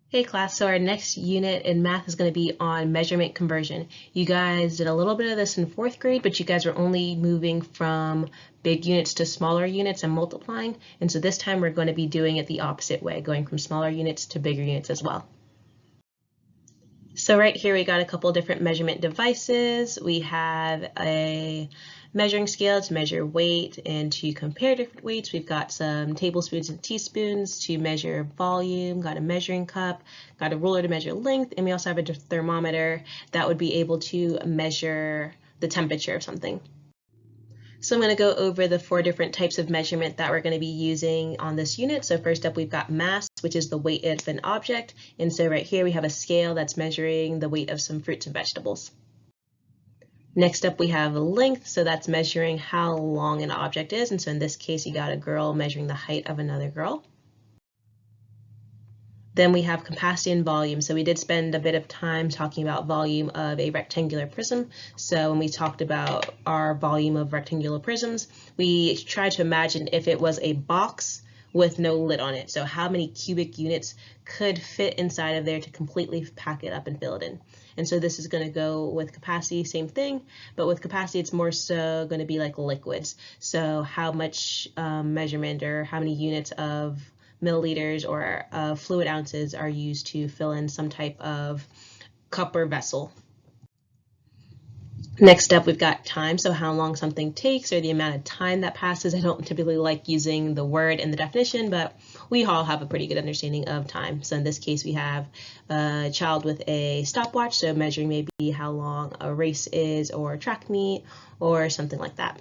Hey class, so our next unit in math is going to be on measurement conversion. You guys did a little bit of this in fourth grade, but you guys were only moving from big units to smaller units and multiplying. And so this time we're going to be doing it the opposite way, going from smaller units to bigger units as well. So right here we got a couple different measurement devices. We have a measuring scale to measure weight and to compare different weights. We've got some tablespoons and teaspoons to measure volume, got a measuring cup, got a ruler to measure length, and we also have a thermometer that would be able to measure the temperature of something. So I'm going to go over the 4 different types of measurement that we're going to be using on this unit. So first up, we've got mass, which is the weight of an object. And so right here, we have a scale that's measuring the weight of some fruits and vegetables. Next up, we have length. So that's measuring how long an object is. And so in this case, you got a girl measuring the height of another girl. Then we have capacity and volume. So we did spend a bit of time talking about volume of a rectangular prism. So when we talked about our volume of rectangular prisms, we tried to imagine if it was a box with no lid on it. So how many cubic units could fit inside of there to completely pack it up and fill it in. And so this is going to go with capacity, same thing, but with capacity, it's more so going to be like liquids. So how much measurement or how many units of milliliters or fluid ounces are used to fill in some type of cup or vessel. Next up, we've got time, so how long something takes or the amount of time that passes. I don't typically like using the word in the definition, but we all have a pretty good understanding of time. So in this case, we have a child with a stopwatch, so measuring maybe how long a race is or a track meet or something like that.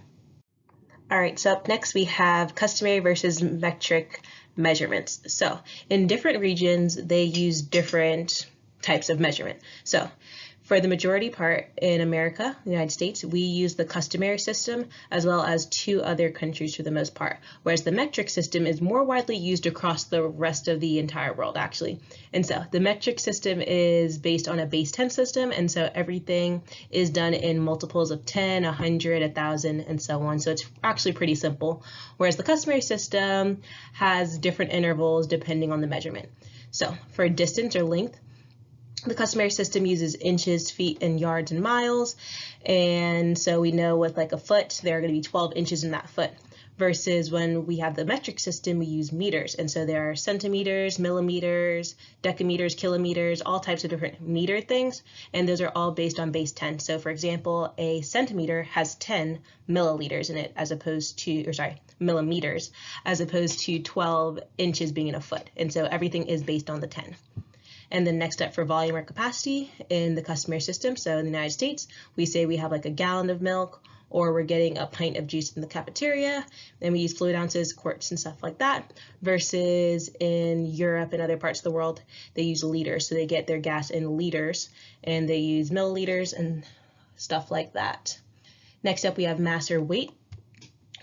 All right, so up next we have customary versus metric measurements. So in different regions, they use different types of measurement. So for the majority part in America, the United States, we use the customary system as well as 2 other countries for the most part, whereas the metric system is more widely used across the rest of the entire world, actually. And so the metric system is based on a base 10 system, and so everything is done in multiples of 10, 100, 1,000, and so on. So it's actually pretty simple, whereas the customary system has different intervals depending on the measurement. So for distance or length, the customary system uses inches, feet, and yards and miles. And so we know with like a foot, there are going to be 12 inches in that foot. Versus when we have the metric system, we use meters. And so there are centimeters, millimeters, decameters, kilometers, all types of different meter things. And those are all based on base 10. So for example, a centimeter has 10 milliliters in it as opposed to, or sorry, millimeters, as opposed to 12 inches being in a foot. And so everything is based on the 10. And then next up for volume or capacity in the customary system. So in the United States, we say we have like a gallon of milk, or we're getting a pint of juice in the cafeteria, and we use fluid ounces, quarts, and stuff like that. Versus in Europe and other parts of the world, they use liters. So they get their gas in liters, and they use milliliters and stuff like that. Next up, we have mass or weight,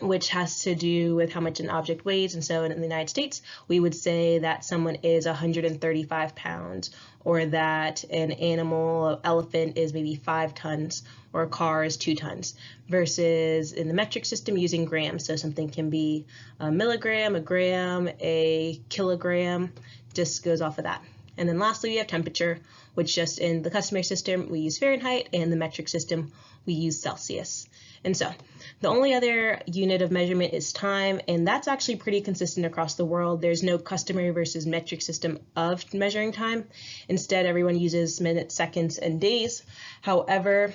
which has to do with how much an object weighs. And so in the United States, we would say that someone is 135 pounds, or that an animal, an elephant, is maybe 5 tons, or a car is 2 tons, versus in the metric system using grams. So something can be a milligram, a gram, a kilogram, just goes off of that. And then lastly, we have temperature, which just in the customary system, we use Fahrenheit, and the metric system, we use Celsius. And so the only other unit of measurement is time, and that's actually pretty consistent across the world. There's no customary versus metric system of measuring time. Instead, everyone uses minutes, seconds, and days. However,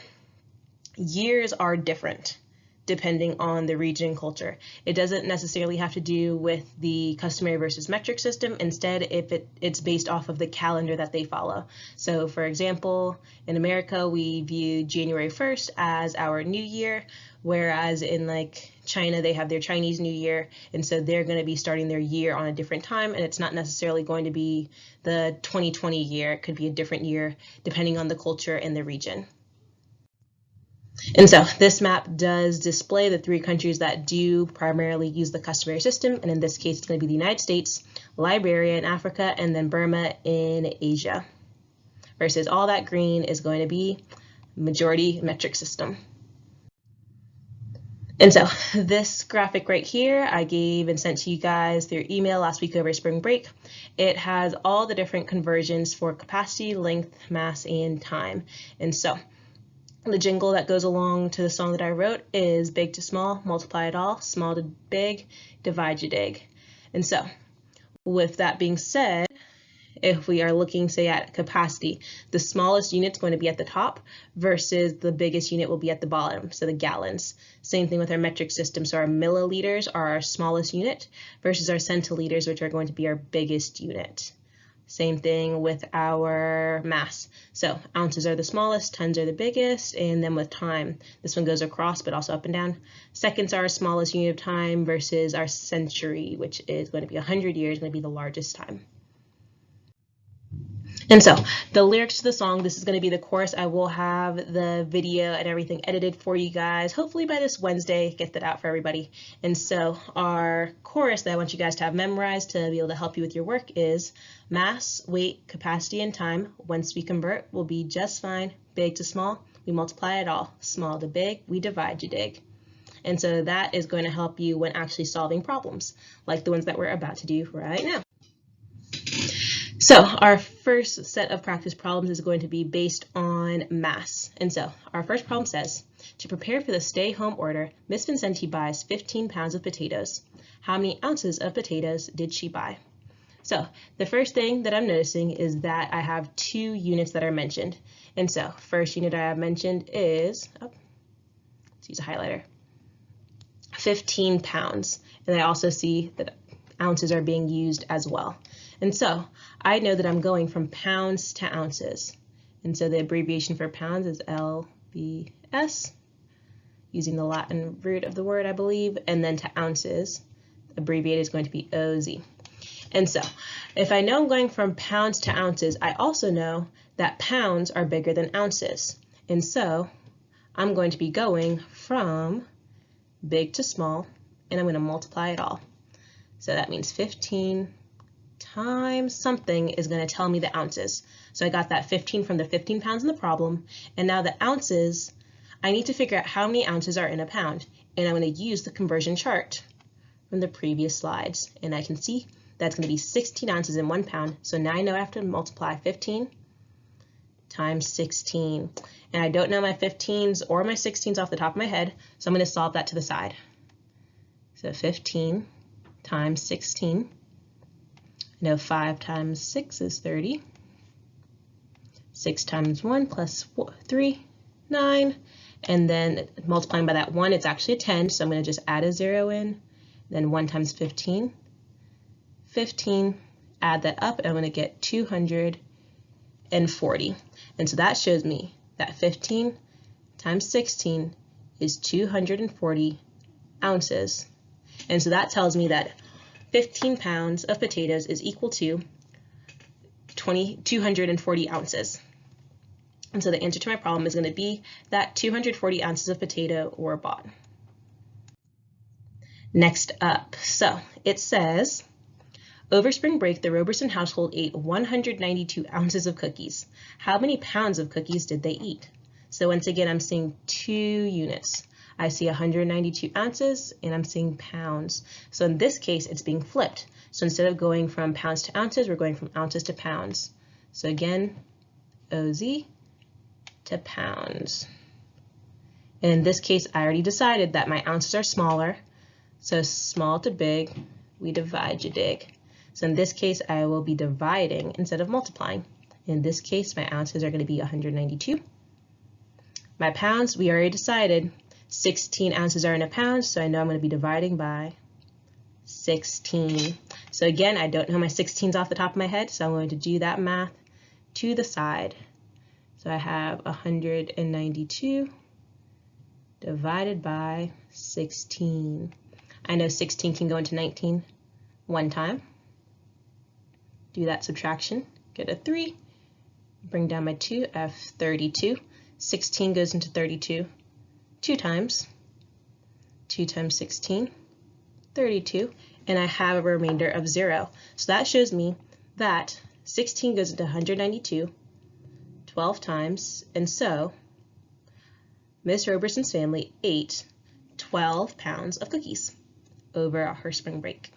years are different depending on the region and culture. It doesn't necessarily have to do with the customary versus metric system. Instead, if it's based off of the calendar that they follow. So for example, in America, we view January 1st as our new year, whereas in like China, they have their Chinese New Year, and so they're going to be starting their year on a different time, and it's not necessarily going to be the 2020 year. It could be a different year depending on the culture and the region. And so this map does display the 3 countries that do primarily use the customary system. And in this case, it's going to be the United States, Liberia in Africa, and then Burma in Asia. Versus all that green is going to be majority metric system. And so this graphic right here, I gave and sent to you guys through email last week over spring break. It has all the different conversions for capacity, length, mass, and time. And so the jingle that goes along to the song that I wrote is big to small, multiply it all, small to big, divide you dig. And so with that being said, if we are looking, say, at capacity, the smallest unit's going to be at the top versus the biggest unit will be at the bottom, so the gallons. Same thing with our metric system. So our milliliters are our smallest unit versus our centiliters, which are going to be our biggest unit. Same thing with our mass. So ounces are the smallest, tons are the biggest, and then with time, this one goes across but also up and down. Seconds are our smallest unit of time versus our century, which is going to be 100 years, going to be the largest time. And so the lyrics to the song, this is going to be the chorus. I will have the video and everything edited for you guys. Hopefully by this Wednesday, get that out for everybody. And so our chorus that I want you guys to have memorized to be able to help you with your work is mass, weight, capacity, and time. Once we convert, will be just fine. Big to small, we multiply it all. Small to big, we divide you dig. And so that is going to help you when actually solving problems like the ones that we're about to do right now. So our first set of practice problems is going to be based on mass. And so our first problem says, to prepare for the stay-home order, Miss Vincenti buys 15 pounds of potatoes. How many ounces of potatoes did she buy? So the first thing that I'm noticing is that I have two units that are mentioned. And so first unit I have mentioned is, let's use a highlighter, 15 pounds. And I also see that ounces are being used as well. And so I know that I'm going from pounds to ounces. And so the abbreviation for pounds is LBS, using the Latin root of the word, I believe, and then to ounces, abbreviated is going to be OZ. And so if I know I'm going from pounds to ounces, I also know that pounds are bigger than ounces. And so I'm going to be going from big to small, and I'm going to multiply it all. So that means 15 times something is going to tell me the ounces. So I got that 15 from the 15 pounds in the problem, and now the ounces, I need to figure out how many ounces are in a pound, and I'm going to use the conversion chart from the previous slides, and I can see that's going to be 16 ounces in 1 pound. So now I know I have to multiply 15 times 16, and I don't know my 15s or my 16s off the top of my head, so I'm going to solve that to the side. So 15 times 16. I know 5 times 6 is 30. 6 times 1 plus 3, 9. And then multiplying by that 1, it's actually a 10, so I'm going to just add a 0 in. Then 1 times 15. 15, add that up, and I'm going to get 240. And so that shows me that 15 times 16 is 240 ounces. And so that tells me that 15 pounds of potatoes is equal to 240 ounces. And so the answer to my problem is going to be that 240 ounces of potato were bought. Next up, so it says, over spring break, the Roberson household ate 192 ounces of cookies. How many pounds of cookies did they eat? So once again, I'm seeing two units. I see 192 ounces and I'm seeing pounds. So in this case, it's being flipped. So instead of going from pounds to ounces, we're going from ounces to pounds. So again, OZ to pounds. And in this case, I already decided that my ounces are smaller. So small to big, we divide you dig. So in this case, I will be dividing instead of multiplying. In this case, my ounces are going to be 192. My pounds, we already decided 16 ounces are in a pound, so I know I'm going to be dividing by 16. So again, I don't know my 16s off the top of my head, so I'm going to do that math to the side. So I have 192 divided by 16. I know 16 can go into 19 one time. Do that subtraction, get a 3, bring down my 2, I have 32. 16 goes into 32 2 times. 2 times 16, 32, and I have a remainder of 0. So that shows me that 16 goes into 192 12 times, and so Miss Roberson's family ate 12 pounds of cookies over her spring break.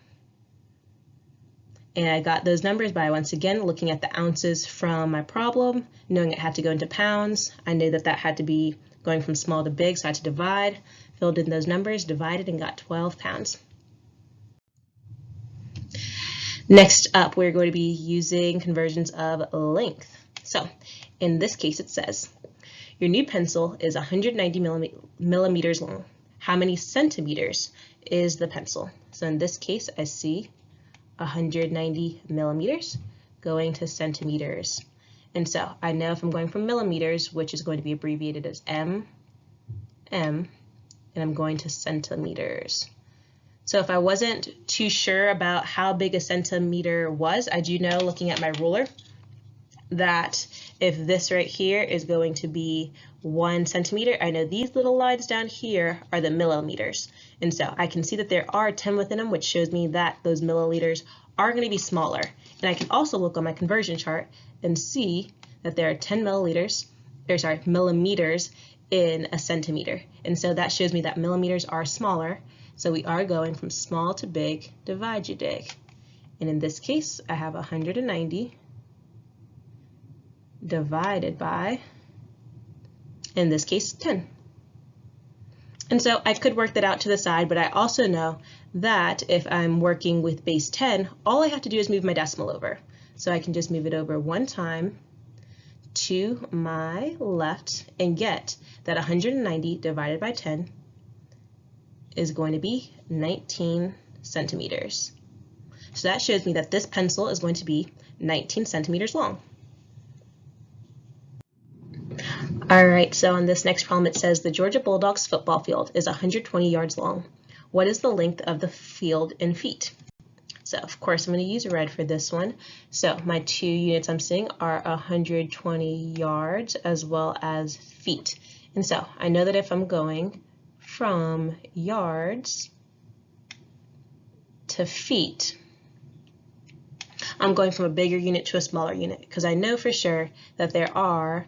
And I got those numbers by, once again, looking at the ounces from my problem, knowing it had to go into pounds. I knew that that had to be going from small to big, so I had to divide, filled in those numbers, divided, and got 12 pounds. Next up, we're going to be using conversions of length. So in this case, it says, your new pencil is 190 millimeters long. How many centimeters is the pencil? So in this case, I see 190 millimeters going to centimeters. And so I know if I'm going from millimeters, which is going to be abbreviated as M, and I'm going to centimeters. So if I wasn't too sure about how big a centimeter was, I do know, looking at my ruler, that if this right here is going to be 1 centimeter, I know these little lines down here are the millimeters. And so I can see that there are 10 within them, which shows me that those milliliters are going to be smaller. And I can also look on my conversion chart and see that there are 10 millimeters in a centimeter. And so that shows me that millimeters are smaller. So we are going from small to big, divide you dig. And in this case, I have 190 divided by, in this case, 10. And so I could work that out to the side, but I also know that if I'm working with base 10, all I have to do is move my decimal over. So I can just move it over one time to my left and get that 190 divided by 10 is going to be 19 centimeters. So that shows me that this pencil is going to be 19 centimeters long. All right, so on this next problem, it says the Georgia Bulldogs football field is 120 yards long. What is the length of the field in feet? So of course, I'm going to use red for this one. So my 2 units I'm seeing are 120 yards as well as feet. And so I know that if I'm going from yards to feet, I'm going from a bigger unit to a smaller unit, because I know for sure that there are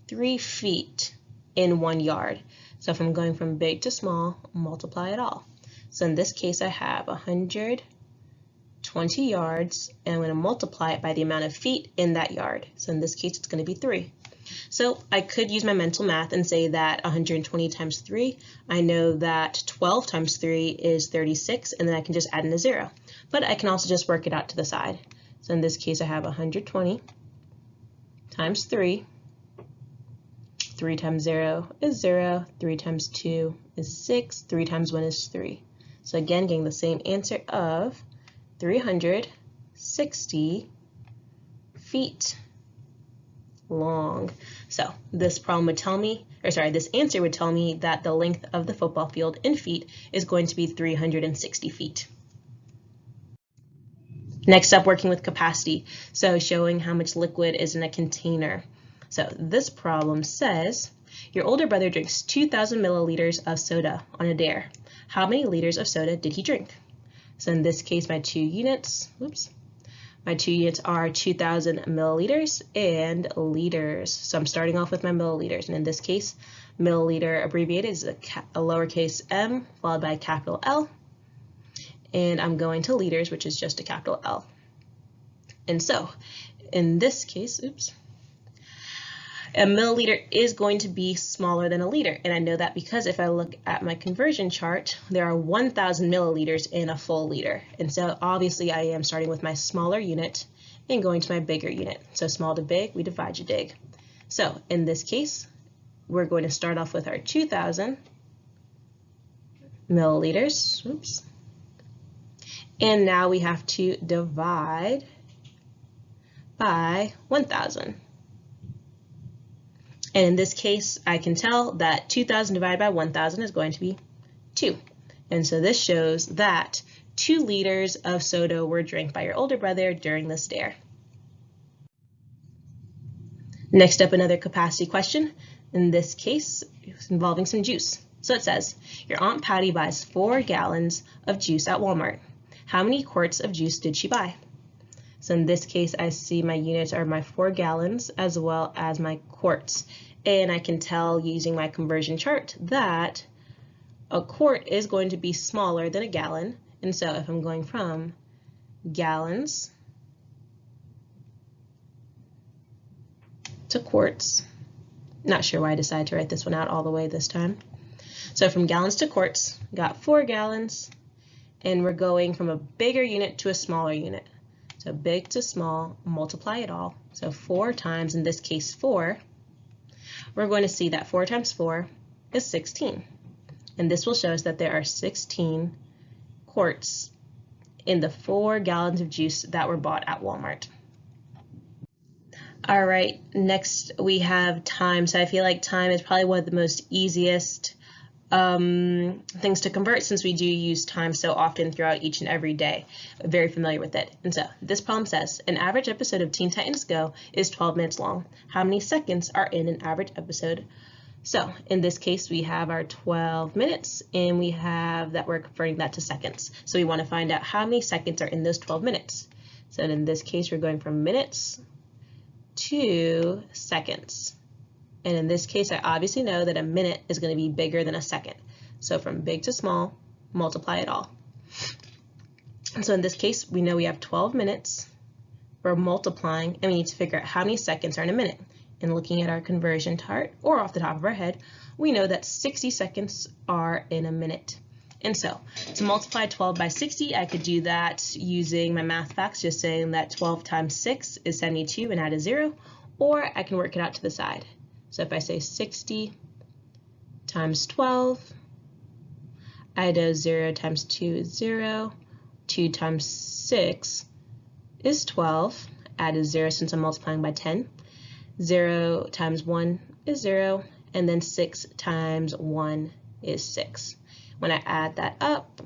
3 feet in 1 yard. So if I'm going from big to small, multiply it all. So in this case, I have 120 yards, and I'm going to multiply it by the amount of feet in that yard. So in this case, it's going to be 3. So I could use my mental math and say that 120 times 3, I know that 12 times 3 is 36, and then I can just add in a 0. But I can also just work it out to the side. So in this case, I have 120 times 3. 3 times 0 is 0, 3 times 2 is 6, 3 times 1 is 3. So again, getting the same answer of 360 feet long. So this problem would tell me, this answer would tell me that the length of the football field in feet is going to be 360 feet. Next up, working with capacity. So showing how much liquid is in a container. So this problem says, your older brother drinks 2,000 milliliters of soda on a dare. How many liters of soda did he drink? So in this case, my 2 units are 2,000 milliliters and liters. So I'm starting off with my milliliters. And in this case, milliliter abbreviated is a lowercase m followed by a capital L. And I'm going to liters, which is just a capital L. And so in this case, a milliliter is going to be smaller than a liter. And I know that because if I look at my conversion chart, there are 1,000 milliliters in a full liter. And so obviously I am starting with my smaller unit and going to my bigger unit. So small to big, we divide you dig. So in this case, we're going to start off with our 2,000 milliliters. And now we have to divide by 1,000. And in this case, I can tell that 2,000 divided by 1,000 is going to be 2. And so this shows that 2 liters of soda were drank by your older brother during this dare. Next up, another capacity question. In this case, it's involving some juice. So it says, your Aunt Patty buys 4 gallons of juice at Walmart. How many quarts of juice did she buy? So in this case, I see my units are my 4 gallons as well as my quarts. And I can tell using my conversion chart that a quart is going to be smaller than a gallon. And so if I'm going from gallons to quarts, not sure why I decided to write this one out all the way this time. So from gallons to quarts, got 4 gallons, and we're going from a bigger unit to a smaller unit. So big to small, multiply it all. So 4 times, in this case 4, we're going to see that 4 times 4 is 16. And this will show us that there are 16 quarts in the 4 gallons of juice that were bought at Walmart. All right, next we have time. So I feel like time is probably one of the most easiest things to convert, since we do use time so often throughout each and every day. Very familiar with it. And so this problem says, an average episode of Teen Titans Go is 12 minutes long. How many seconds are in an average episode? So in this case, we have our 12 minutes, and we have that we're converting that to seconds. So we want to find out how many seconds are in those 12 minutes. So in this case, we're going from minutes to seconds. And in this case, I obviously know that a minute is going to be bigger than a second. So from big to small, multiply it all. And so in this case, we know we have 12 minutes. We're multiplying, and we need to figure out how many seconds are in a minute. And looking at our conversion chart, or off the top of our head, we know that 60 seconds are in a minute. And so to multiply 12 by 60, I could do that using my math facts, just saying that 12 times 6 is 72 and add a 0, or I can work it out to the side. So if I say 60 times 12, I know 0 times 2 is 0, 2 times 6 is 12, add a 0 since I'm multiplying by 10, 0 times 1 is 0, and then 6 times 1 is 6. When I add that up,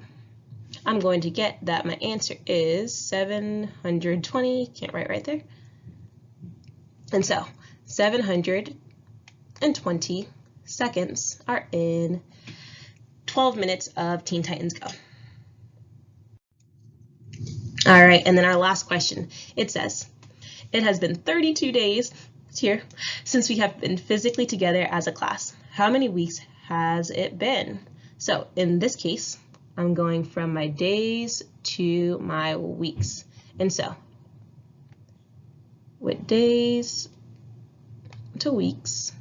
I'm going to get that my answer is 720, can't write right there, and so 720 seconds are in 12 minutes of Teen Titans Go. All right, and then our last question. It says, it has been 32 days, it's here, since we have been physically together as a class. How many weeks has it been? So in this case, I'm going from my days to my weeks. And so with days to weeks,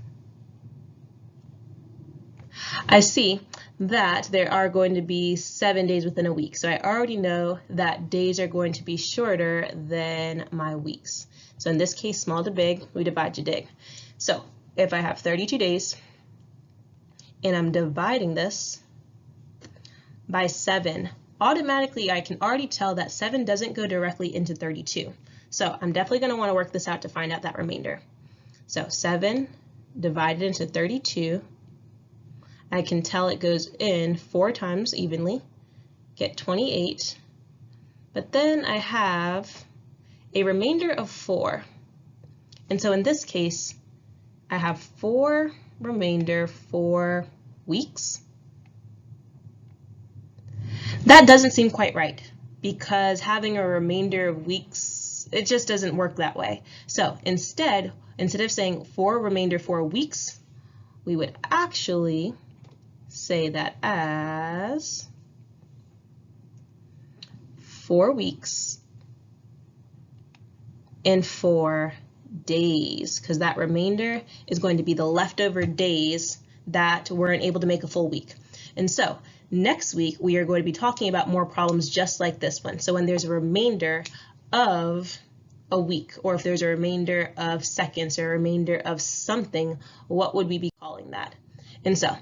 I see that there are going to be 7 days within a week. So I already know that days are going to be shorter than my weeks. So in this case, small to big, we divide to dig. So if I have 32 days and I'm dividing this by 7, automatically I can already tell that 7 doesn't go directly into 32. So I'm definitely going to want to work this out to find out that remainder. So 7 divided into 32, I can tell it goes in 4 times evenly, get 28, but then I have a remainder of 4. And so in this case, I have 4 remainder for weeks. That doesn't seem quite right, because having a remainder of weeks, it just doesn't work that way. So instead of saying 4 remainder 4 weeks, we would actually say that as 4 weeks and 4 days, because that remainder is going to be the leftover days that weren't able to make a full week. And so next week, we are going to be talking about more problems just like this one. So when there's a remainder of a week, or if there's a remainder of seconds or a remainder of something, what would we be calling that? And so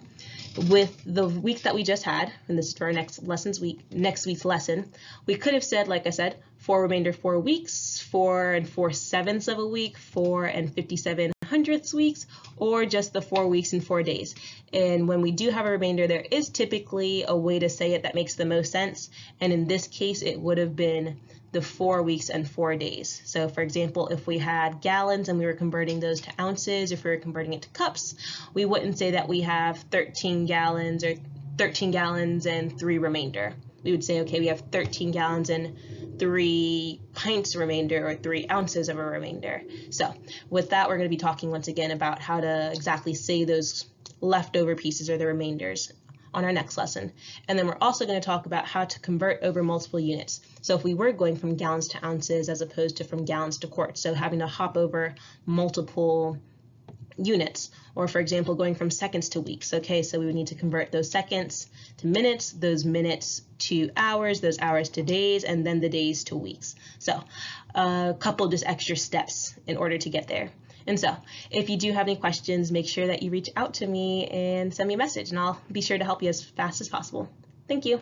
with the week that we just had, and this is for our next week's lesson, we could have said, like I said, 4 remainder 4 weeks, 4 and 4/7 of a week, 4 and 57/100 weeks, or just the 4 weeks and 4 days. And when we do have a remainder, there is typically a way to say it that makes the most sense. And in this case, it would have been the 4 weeks and 4 days. So for example, if we had gallons and we were converting those to ounces, if we were converting it to cups, we wouldn't say that we have 13 gallons or 13 gallons and 3 remainder. We would say, okay, we have 13 gallons and 3 pints remainder, or 3 ounces of a remainder. So with that, we're going to be talking once again about how to exactly say those leftover pieces or the remainders on our next lesson. And then we're also going to talk about how to convert over multiple units. So if we were going from gallons to ounces as opposed to from gallons to quarts, so having to hop over multiple units, or for example going from seconds to weeks. Okay, so we would need to convert those seconds to minutes, those minutes to hours, those hours to days, and then the days to weeks. So a couple just extra steps in order to get there. And so if you do have any questions, make sure that you reach out to me and send me a message, and I'll be sure to help you as fast as possible. Thank you.